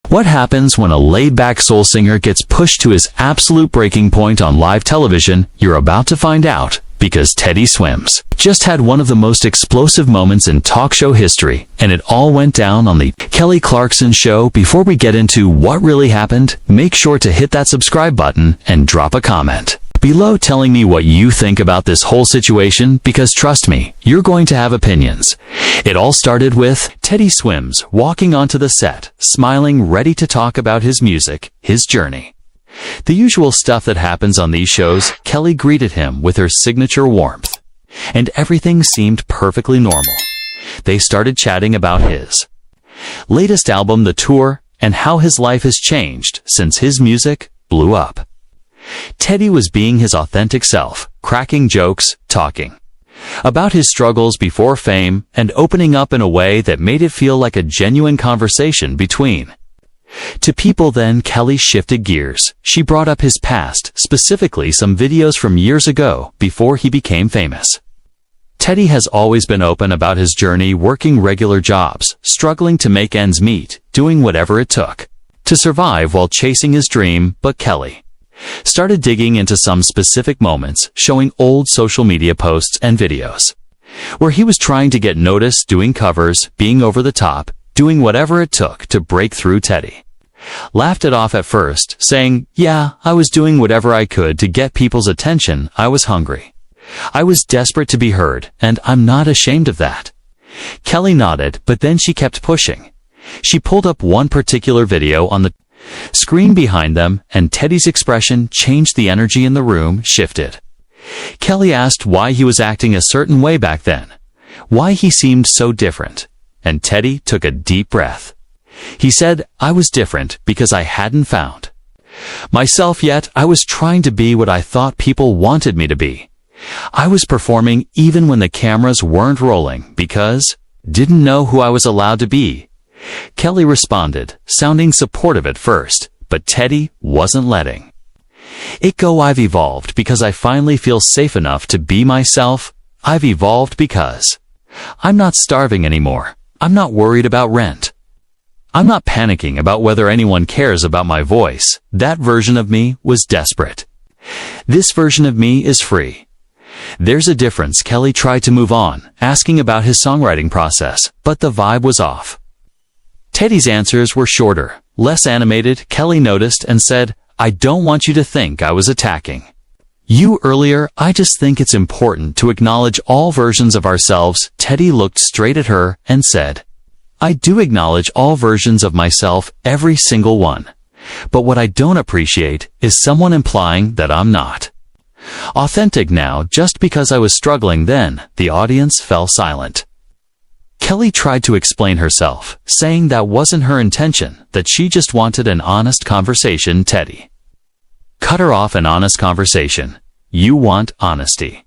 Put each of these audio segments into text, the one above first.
What happens when a laid-back soul singer gets pushed to his absolute breaking point on live television? You're about to find out, because Teddy Swims just had one of the most explosive moments in talk show history, and it all went down on the Kelly Clarkson show. Before we get into what really happened, make sure to hit that subscribe button and drop a comment below telling me what you think about this whole situation, because trust me, you're going to have opinions. It all started with Teddy Swims walking onto the set, smiling, ready to talk about his music, his journey. The usual stuff that happens on these shows. Kelly greeted him with her signature warmth, and everything seemed perfectly normal. They started chatting about his latest album, the tour, and how his life has changed since his music blew up. Teddy was being his authentic self, cracking jokes, talking about his struggles before fame, and opening up in a way that made it feel like a genuine conversation between two people. Then Kelly shifted gears. She brought up his past, specifically some videos from years ago before he became famous. Teddy has always been open about his journey, working regular jobs, struggling to make ends meet, doing whatever it took to survive while chasing his dream. But Kelly started digging into some specific moments, showing old social media posts and videos where he was trying to get noticed, doing covers, being over the top, doing whatever it took to break through. Teddy laughed it off at first, saying, "Yeah, I was doing whatever I could to get people's attention. I was hungry. I was desperate to be heard, and I'm not ashamed of that." Kelly nodded, but then she kept pushing. She pulled up one particular video on the screen behind them, and Teddy's expression changed. The energy in the room shifted. Kelly asked why he was acting a certain way back then, why he seemed so different, and Teddy took a deep breath. He said, "I was different because I hadn't found myself yet. I was trying to be what I thought people wanted me to be. I was performing even when the cameras weren't rolling because didn't know who I was allowed to be." Kelly responded, sounding supportive at first, but Teddy wasn't letting it go. "I've evolved because I finally feel safe enough to be myself. I've evolved because I'm not starving anymore. I'm not worried about rent. I'm not panicking about whether anyone cares about my voice. That version of me was desperate. This version of me is free." There's a difference. Kelly tried to move on, asking about his songwriting process, but the vibe was off. Teddy's answers were shorter, less animated. Kelly noticed and said, "I don't want you to think I was attacking you earlier. I just think it's important to acknowledge all versions of ourselves." Teddy looked straight at her and said, "I do acknowledge all versions of myself, every single one. But what I don't appreciate is someone implying that I'm not authentic now just because I was struggling then." The audience fell silent. Kelly tried to explain herself, saying that wasn't her intention, that she just wanted an honest conversation. Teddy cut her off. "An honest conversation? You want honesty?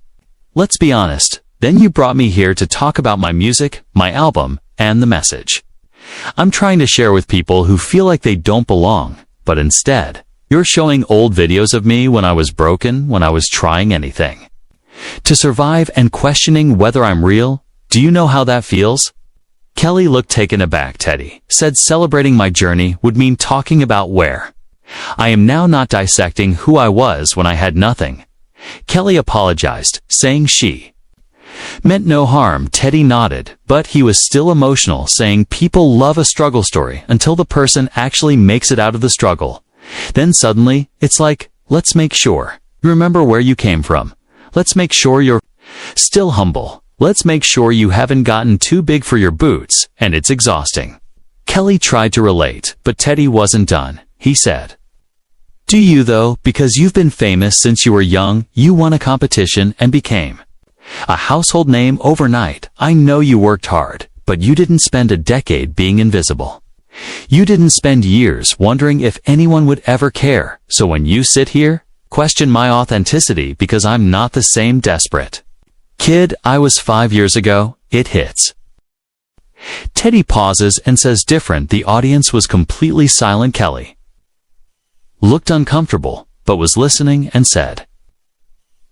Let's be honest. Then you brought me here to talk about my music, my album, and the message I'm trying to share with people who feel like they don't belong, but instead, you're showing old videos of me when I was broken, when I was trying anything to survive and questioning whether I'm real. Do you know how that feels?" Kelly looked taken aback. Teddy said celebrating my journey would mean talking about where I am now, not dissecting who I was when I had nothing. Kelly apologized, saying she meant no harm. Teddy nodded, but he was still emotional, saying people love a struggle story until the person actually makes it out of the struggle. Then suddenly, it's like, let's make sure you remember where you came from. Let's make sure you're still humble. Let's make sure you haven't gotten too big for your boots, and it's exhausting. Kelly tried to relate, but Teddy wasn't done. He said, "Do you though? Because you've been famous since you were young. You won a competition and became a household name overnight. I know you worked hard, but you didn't spend a decade being invisible. You didn't spend years wondering if anyone would ever care. So when you sit here, question my authenticity because I'm not the same desperate kid I was 5 years ago, it hits." Teddy pauses and says different. The audience was completely silent. Kelly looked uncomfortable, but was listening and said,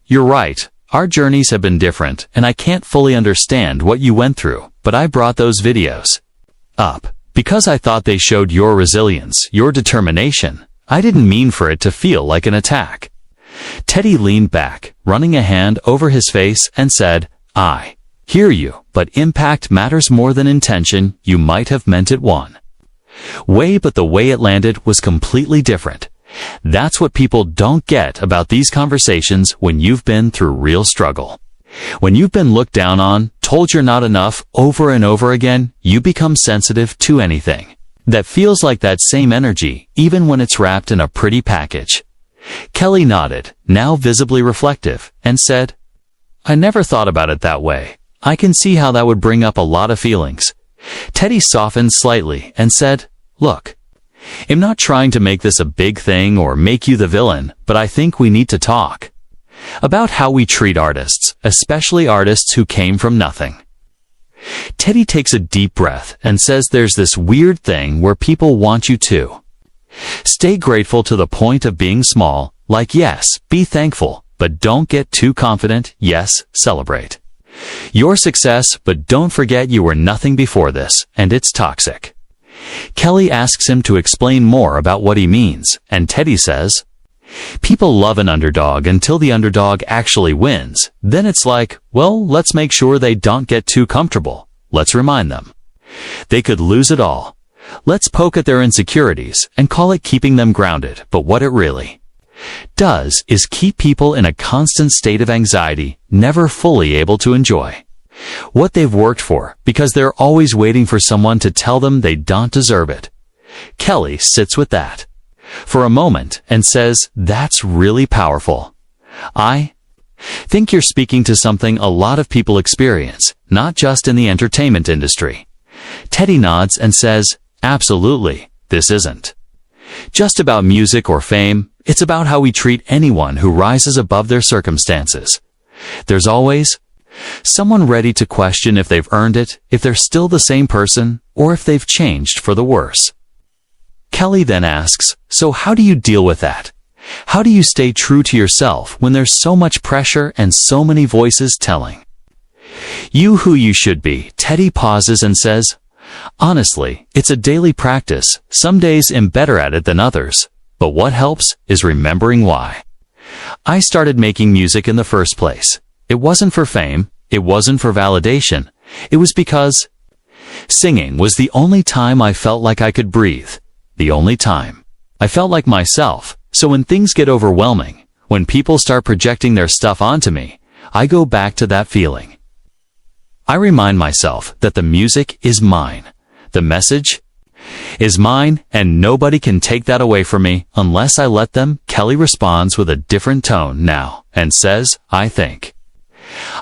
"You're right. Our journeys have been different, and I can't fully understand what you went through, but I brought those videos up Because I thought they showed your resilience, your determination. I didn't mean for it to feel like an attack. Teddy leaned back, running a hand over his face, and said, I hear you, but impact matters more than intention. You might have meant it one way, but the way it landed was completely different. That's what people don't get about these conversations when you've been through real struggle. When you've been looked down on, told you're not enough over and over again, you become sensitive to anything that feels like that same energy, even when it's wrapped in a pretty package. Kelly nodded, now visibly reflective, and said, I never thought about it that way. I can see how that would bring up a lot of feelings. Teddy softened slightly and said, Look, I'm not trying to make this a big thing or make you the villain, but I think we need to talk about how we treat artists, especially artists who came from nothing. Teddy takes a deep breath and says there's this weird thing where people want you to stay grateful to the point of being small, like yes, be thankful, but don't get too confident, yes, celebrate your success, but don't forget you were nothing before this, and it's toxic. Kelly asks him to explain more about what he means, and Teddy says, people love an underdog until the underdog actually wins. Then it's like, well, let's make sure they don't get too comfortable. Let's remind them they could lose it all. Let's poke at their insecurities and call it keeping them grounded, but what it really does is keep people in a constant state of anxiety, never fully able to enjoy what they've worked for, because they're always waiting for someone to tell them they don't deserve it. Kelly sits with that for a moment and says, that's really powerful. I think you're speaking to something a lot of people experience, not just in the entertainment industry. Teddy nods and says, absolutely, this isn't just about music or fame. It's about how we treat anyone who rises above their circumstances. There's always someone ready to question if they've earned it, if they're still the same person, or if they've changed for the worse. Kelly then asks, so how do you deal with that? How do you stay true to yourself when there's so much pressure and so many voices telling you who you should be? Teddy pauses and says, honestly, it's a daily practice. Some days I'm better at it than others. But what helps is remembering why I started making music in the first place. It wasn't for fame. It wasn't for validation. It was because singing was the only time I felt like I could breathe. The only time I felt like myself. So when things get overwhelming, when people start projecting their stuff onto me, I go back to that feeling. I remind myself that the music is mine. The message is mine, and nobody can take that away from me unless I let them. Kelly responds with a different tone now and says, I think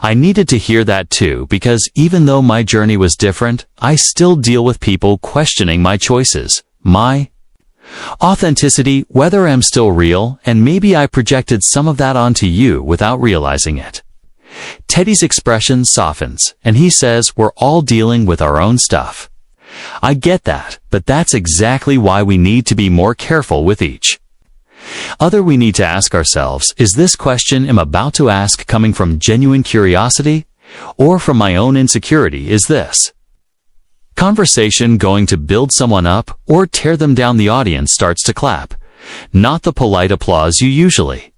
I needed to hear that too, because even though my journey was different, I still deal with people questioning my choices, my authenticity, whether I'm still real, and maybe I projected some of that onto you without realizing it. Teddy's expression softens, and he says, we're all dealing with our own stuff. I get that, but that's exactly why we need to be more careful with each other. We need to ask ourselves, is this question I'm about to ask coming from genuine curiosity or from my own insecurity? Is this conversation going to build someone up or tear them down? The audience starts to clap, not the polite applause you usually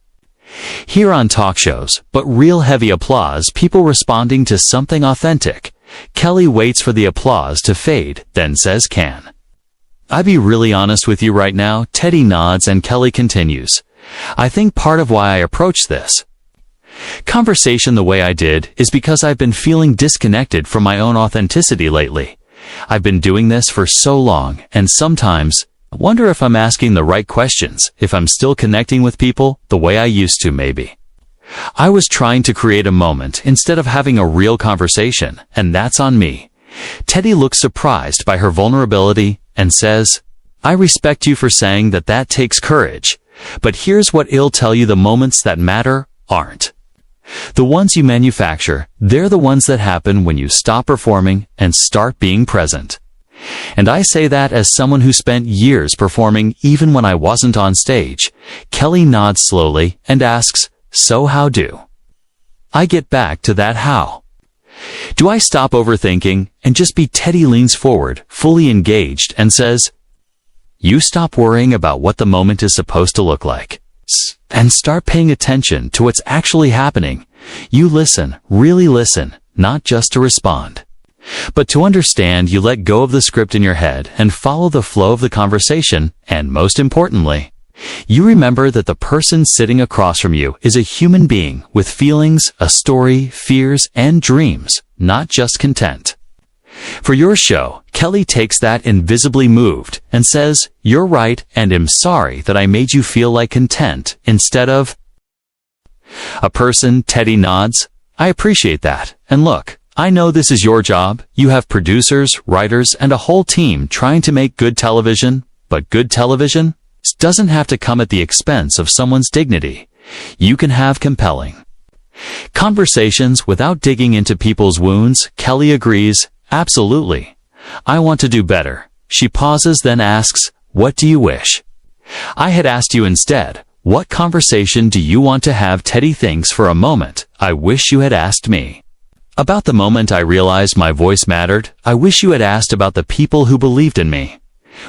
hear on talk shows, but real heavy applause, people responding to something authentic. Kelly waits for the applause to fade, then says, can I be really honest with you right now? Teddy nods and Kelly continues, I think part of why I approached this conversation the way I did is because I've been feeling disconnected from my own authenticity lately. I've been doing this for so long, and sometimes I wonder if I'm asking the right questions, if I'm still connecting with people the way I used to. Maybe I was trying to create a moment instead of having a real conversation, and that's on me. Teddy looks surprised by her vulnerability and says, I respect you for saying that. That takes courage. But here's what I'll tell you, the moments that matter aren't the ones you manufacture. They're the ones that happen when you stop performing and start being present. And I say that as someone who spent years performing even when I wasn't on stage. Kelly nods slowly and asks, so how do I get back to that? How Do I stop overthinking and just be? Teddy leans forward, fully engaged, and says, "You stop worrying about what the moment is supposed to look like, and start paying attention to what's actually happening. You listen, really listen, not just to respond, but to understand. You let go of the script in your head and follow the flow of the conversation, and most importantly, you remember that the person sitting across from you is a human being with feelings, a story, fears, and dreams, not just content." For your show, Kelly takes that invisibly moved and says, "You're right, and I'm sorry that I made you feel like content instead of a person." Teddy nods. "I appreciate that. And look, I know this is your job. You have producers, writers, and a whole team trying to make good television, but good television doesn't have to come at the expense of someone's dignity. You can have compelling conversations without digging into people's wounds." Kelly agrees. "Absolutely. I want to do better." She pauses, then asks, "What do you wish I had asked you instead? What conversation do you want to have?" Teddy thinks for a moment. "I wish you had asked me about the moment I realized my voice mattered. I wish you had asked about the people who believed in me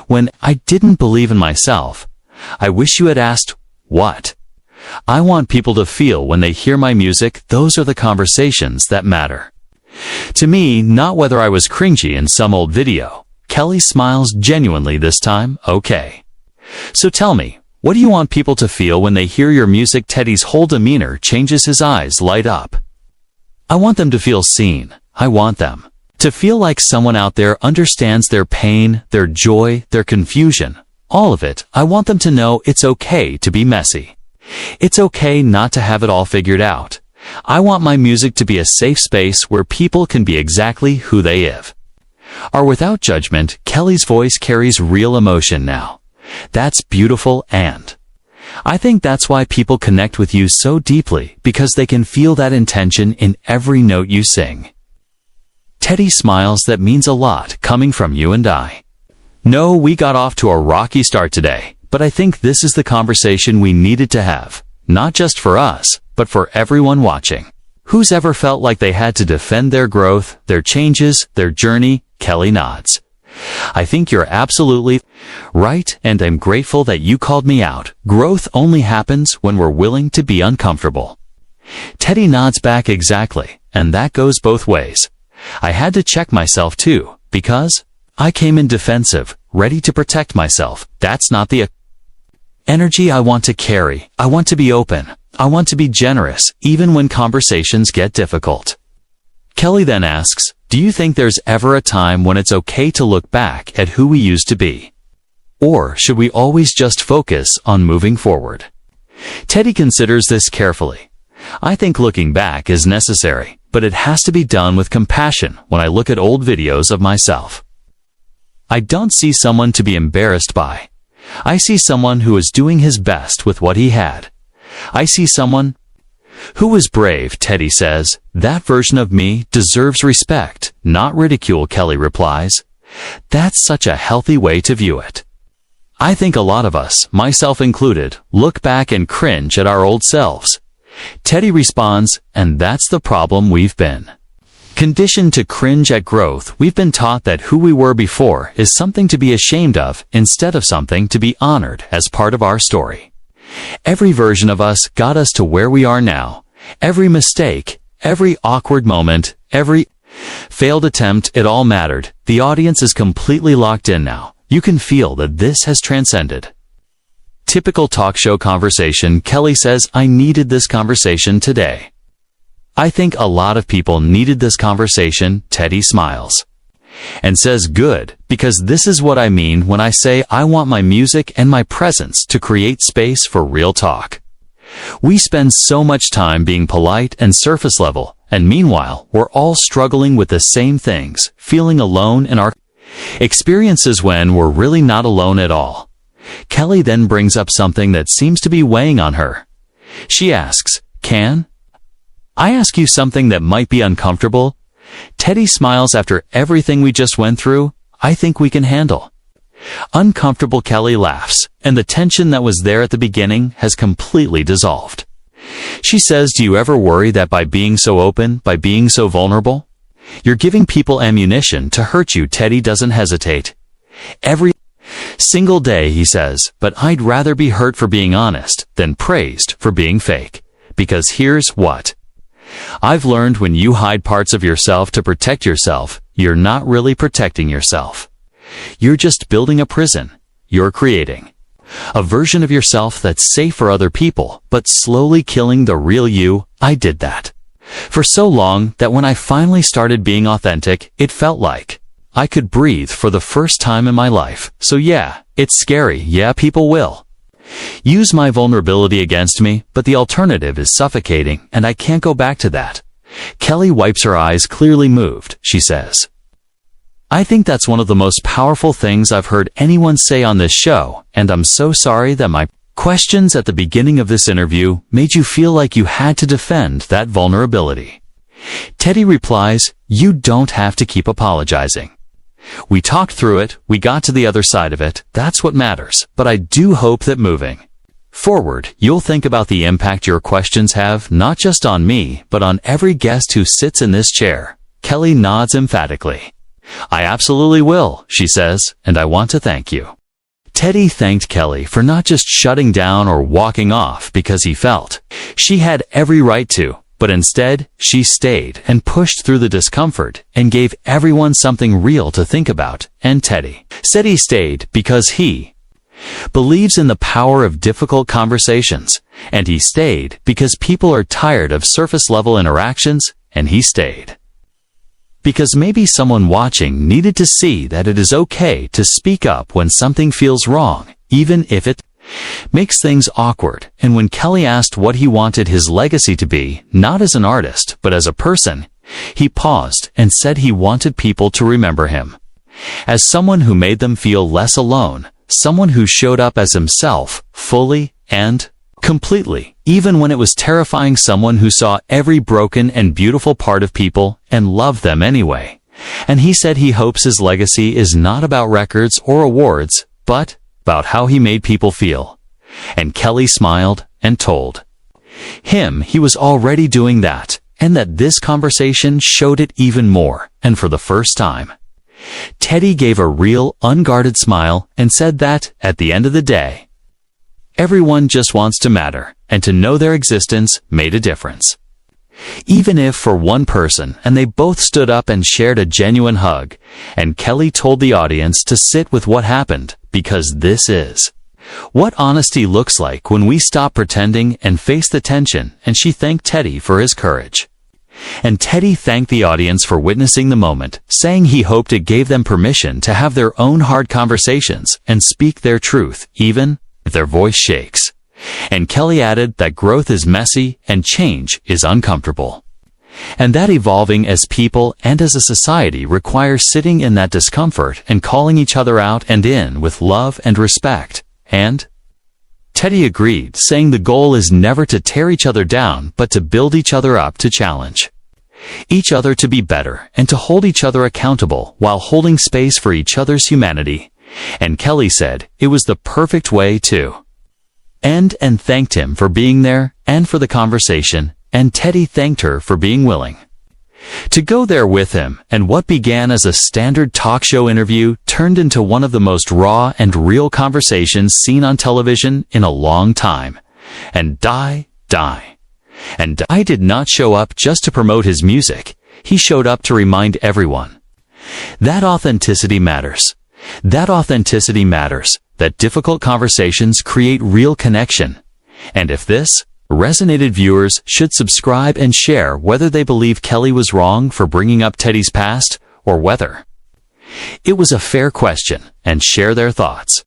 when I didn't believe in myself. I wish you had asked what I want people to feel when they hear my music. Those are the conversations that matter to me, not whether I was cringy in some old video." Kelly smiles genuinely this time. "Okay. So tell me, what do you want people to feel when they hear your music?" Teddy's whole demeanor changes. His eyes light up. "I want them to feel seen. I want them to feel like someone out there understands their pain, their joy, their confusion, all of it. I want them to know it's okay to be messy. It's okay not to have it all figured out. I want my music to be a safe space where people can be exactly who they are without judgment." Kelly's voice carries real emotion now. "That's beautiful, and I think that's why people connect with you so deeply, because they can feel that intention in every note you sing." Teddy smiles. "That means a lot coming from you and I. No, we got off to a rocky start today, but I think this is the conversation we needed to have, not just for us, but for everyone watching. Who's ever felt like they had to defend their growth, their changes, their journey?" Kelly nods. "I think you're absolutely right, and I'm grateful that you called me out. Growth only happens when we're willing to be uncomfortable." Teddy nods back. "Exactly, and that goes both ways. I had to check myself too, because I came in defensive, ready to protect myself. That's not the energy I want to carry. I want to be open. I want to be generous, even when conversations get difficult." Kelly then asks, "Do you think there's ever a time when it's okay to look back at who we used to be? Or should we always just focus on moving forward?" Teddy considers this carefully. "I think looking back is necessary, but it has to be done with compassion. When I look at old videos of myself, I don't see someone to be embarrassed by. I see someone who was doing his best with what he had. I see someone who was brave." Teddy says, "That version of me deserves respect, not ridicule." Kelly replies, "That's such a healthy way to view it. I think a lot of us, myself included, look back and cringe at our old selves." Teddy responds, "And that's the problem. We've been conditioned to cringe at growth. We've been taught that who we were before is something to be ashamed of instead of something to be honored as part of our story. Every version of us got us to where we are now. Every mistake, every awkward moment, every failed attempt, it all mattered." The audience is completely locked in now. You can feel that this has transcended typical talk show conversation. Kelly says, "I needed this conversation today. I think a lot of people needed this conversation." Teddy smiles and says, "Good, because this is what I mean when I say I want my music and my presence to create space for real talk. We spend so much time being polite and surface level, and meanwhile, we're all struggling with the same things, feeling alone in our experiences when we're really not alone at all." Kelly then brings up something that seems to be weighing on her. She asks, "Can I ask you something that might be uncomfortable?" Teddy smiles. "After everything we just went through, I think we can handle uncomfortable." Kelly laughs, and the tension that was there at the beginning has completely dissolved. She says, "Do you ever worry that by being so open, by being so vulnerable, You're giving people ammunition to hurt you. Teddy doesn't hesitate. Every single day, he says, but I'd rather be hurt for being honest than praised for being fake. Because here's what I've learned: when you hide parts of yourself to protect yourself, you're not really protecting yourself. You're just building a prison. You're creating a version of yourself that's safe for other people, but slowly killing the real you. I did that for so long that when I finally started being authentic, it felt like I could breathe for the first time in my life. So yeah, it's scary. Yeah, people will use my vulnerability against me, but the alternative is suffocating, and I can't go back to that. Kelly wipes her eyes, clearly moved. She says, I think that's one of the most powerful things I've heard anyone say on this show, and I'm so sorry that my questions at the beginning of this interview made you feel like you had to defend that vulnerability. Teddy replies, you don't have to keep apologizing. We talked through it, we got to the other side of it, that's what matters. But I do hope that moving forward, you'll think about the impact your questions have, not just on me, but on every guest who sits in this chair. Kelly nods emphatically. I absolutely will, she says, and I want to thank you. Teddy thanked Kelly for not just shutting down or walking off because he felt she had every right to, but instead, she stayed and pushed through the discomfort and gave everyone something real to think about. And Teddy said he stayed because he believes in the power of difficult conversations. And he stayed because people are tired of surface-level interactions. And he stayed because maybe someone watching needed to see that it is okay to speak up when something feels wrong, even if it makes things awkward. And when Kelly asked what he wanted his legacy to be, not as an artist, but as a person, he paused and said he wanted people to remember him as someone who made them feel less alone, someone who showed up as himself, fully and completely, even when it was terrifying, someone who saw every broken and beautiful part of people and loved them anyway. And he said he hopes his legacy is not about records or awards, but about how he made people feel. And Kelly smiled and told him he was already doing that, and that this conversation showed it even more. And for the first time, Teddy gave a real, unguarded smile and said that, at the end of the day, everyone just wants to matter, and to know their existence made a difference. Even if for one person. And they both stood up and shared a genuine hug, and Kelly told the audience to sit with what happened, because this is what honesty looks like when we stop pretending and face the tension. And she thanked Teddy for his courage. And Teddy thanked the audience for witnessing the moment, saying he hoped it gave them permission to have their own hard conversations and speak their truth, even if their voice shakes. And Kelly added that growth is messy and change is uncomfortable, and that evolving as people and as a society requires sitting in that discomfort and calling each other out and in with love and respect. And Teddy agreed, saying the goal is never to tear each other down, but to build each other up, to challenge each other to be better, and to hold each other accountable while holding space for each other's humanity. And Kelly said it was the perfect way to end, and thanked him for being there and for the conversation. And Teddy thanked her for being willing to go there with him. And what began as a standard talk show interview turned into one of the most raw and real conversations seen on television in a long time. And I did not show up just to promote his music. He showed up to remind everyone that authenticity matters. That authenticity matters. That difficult conversations create real connection. And if this resonated, viewers should subscribe and share whether they believe Kelly was wrong for bringing up Teddy's past, or whether it was a fair question, and share their thoughts.